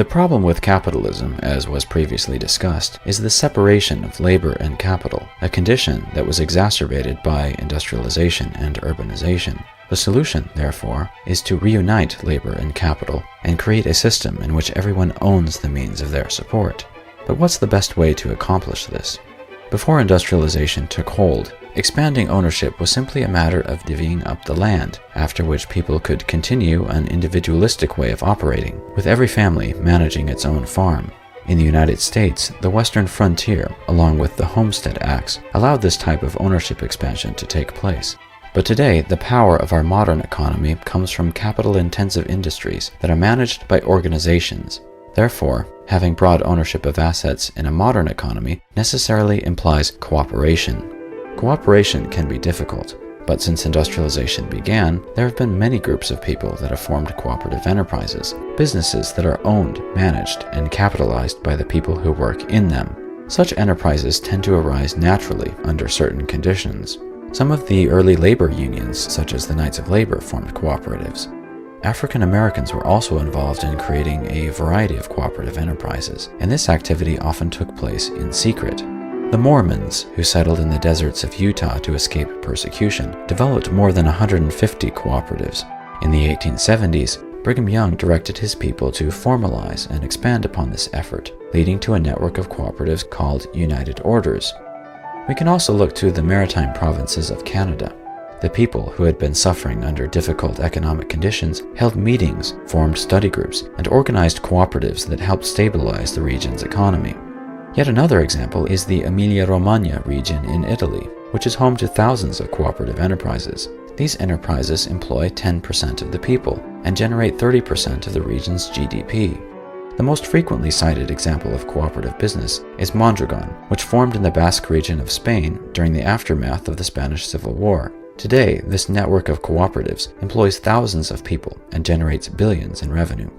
The problem with capitalism, as was previously discussed, is the separation of labor and capital, a condition that was exacerbated by industrialization and urbanization. The solution, therefore, is to reunite labor and capital and create a system in which everyone owns the means of their support. But what's the best way to accomplish this? Before industrialization took hold, expanding ownership was simply a matter of divvying up the land, after which people could continue an individualistic way of operating, with every family managing its own farm. In the United States, the Western frontier, along with the Homestead Acts, allowed this type of ownership expansion to take place. But today, the power of our modern economy comes from capital-intensive industries that are managed by organizations. Therefore, having broad ownership of assets in a modern economy necessarily implies cooperation. Cooperation can be difficult, but since industrialization began, there have been many groups of people that have formed cooperative enterprises, businesses that are owned, managed, and capitalized by the people who work in them. Such enterprises tend to arise naturally under certain conditions. Some of the early labor unions, such as the Knights of Labor, formed cooperatives. African Americans were also involved in creating a variety of cooperative enterprises, and this activity often took place in secret. The Mormons, who settled in the deserts of Utah to escape persecution, developed more than 150 cooperatives. In the 1870s, Brigham Young directed his people to formalize and expand upon this effort, leading to a network of cooperatives called United Orders. We can also look to the maritime provinces of Canada. The people who had been suffering under difficult economic conditions held meetings, formed study groups, and organized cooperatives that helped stabilize the region's economy. Yet another example is the Emilia-Romagna region in Italy, which is home to thousands of cooperative enterprises. These enterprises employ 10% of the people and generate 30% of the region's GDP. The most frequently cited example of cooperative business is Mondragon, which formed in the Basque region of Spain during the aftermath of the Spanish Civil War. Today, this network of cooperatives employs thousands of people and generates billions in revenue.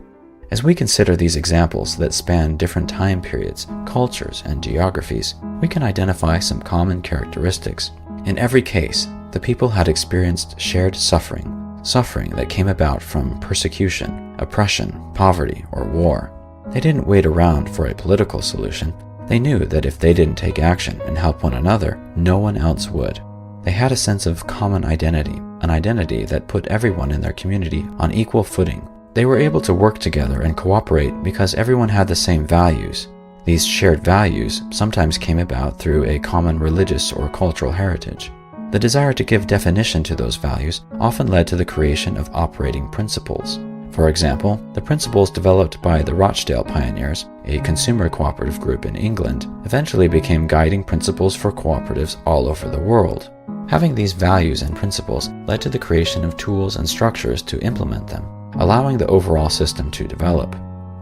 As we consider these examples that span different time periods, cultures, and geographies, we can identify some common characteristics. In every case, the people had experienced shared suffering that came about from persecution, oppression, poverty, or war. They didn't wait around for a political solution. They knew that if they didn't take action and help one another, no one else would. They had a sense of common identity, an identity that put everyone in their community on equal footing. They were able to work together and cooperate because everyone had the same values. These shared values sometimes came about through a common religious or cultural heritage. The desire to give definition to those values often led to the creation of operating principles. For example, the principles developed by the Rochdale Pioneers, a consumer cooperative group in England, eventually became guiding principles for cooperatives all over the world. Having these values and principles led to the creation of tools and structures to implement them, allowing the overall system to develop.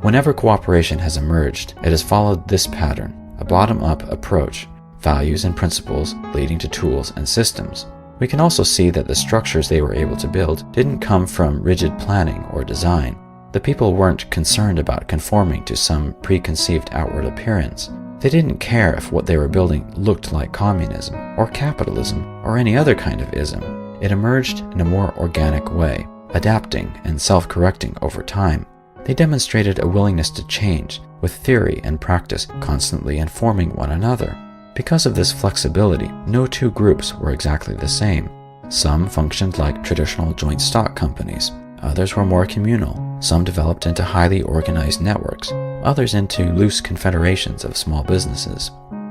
Whenever cooperation has emerged, it has followed this pattern, a bottom-up approach, values and principles leading to tools and systems. We can also see that the structures they were able to build didn't come from rigid planning or design. The people weren't concerned about conforming to some preconceived outward appearance. They didn't care if what they were building looked like communism or capitalism or any other kind of ism. It emerged in a more organic way, adapting and self-correcting over time. They demonstrated a willingness to change, with theory and practice constantly informing one another. Because of this flexibility, no two groups were exactly the same. Some functioned like traditional joint stock companies. Others were more communal. Some developed into highly organized networks. Others into loose confederations of small businesses.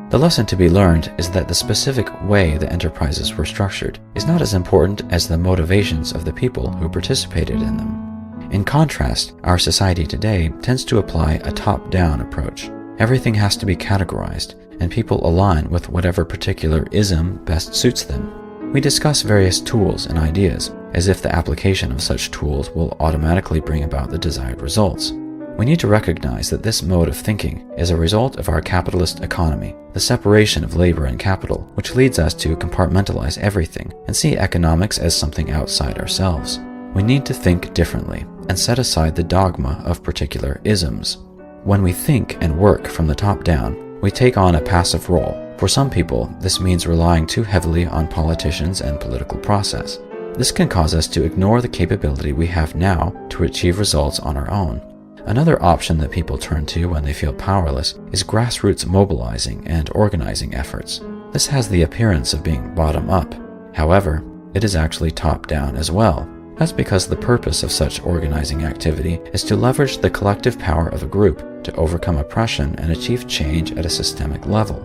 The lesson to be learned is that the specific way the enterprises were structured is not as important as the motivations of the people who participated in them. In contrast, our society today tends to apply a top-down approach. Everything has to be categorized, and people align with whatever particular ism best suits them. We discuss various tools and ideas, as if the application of such tools will automatically bring about the desired results. We need to recognize that this mode of thinking is a result of our capitalist economy, the separation of labor and capital, which leads us to compartmentalize everything and see economics as something outside ourselves. We need to think differently and set aside the dogma of particular isms. When we think and work from the top down, we take on a passive role. For some people, this means relying too heavily on politicians and political process. This can cause us to ignore the capability we have now to achieve results on our own. Another option that people turn to when they feel powerless is grassroots mobilizing and organizing efforts. This has the appearance of being bottom-up. However, it is actually top-down as well. That's because the purpose of such organizing activity is to leverage the collective power of a group to overcome oppression and achieve change at a systemic level.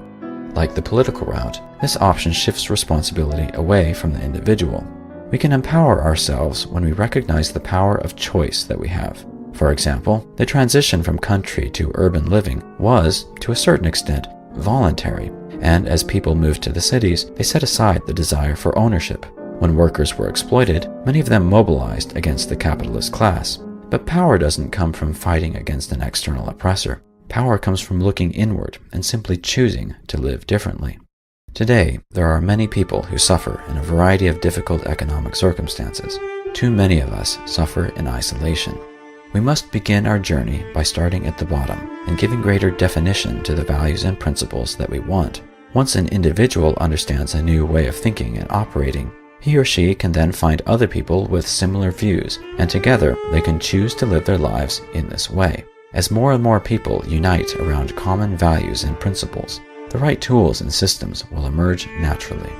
Like the political route, this option shifts responsibility away from the individual. We can empower ourselves when we recognize the power of choice that we have. For example, the transition from country to urban living was, to a certain extent, voluntary, and as people moved to the cities, they set aside the desire for ownership. When workers were exploited, many of them mobilized against the capitalist class. But power doesn't come from fighting against an external oppressor. Power comes from looking inward and simply choosing to live differently. Today, there are many people who suffer in a variety of difficult economic circumstances. Too many of us suffer in isolation. We must begin our journey by starting at the bottom and giving greater definition to the values and principles that we want. Once an individual understands a new way of thinking and operating, he or she can then find other people with similar views, and together they can choose to live their lives in this way. As more and more people unite around common values and principles, the right tools and systems will emerge naturally.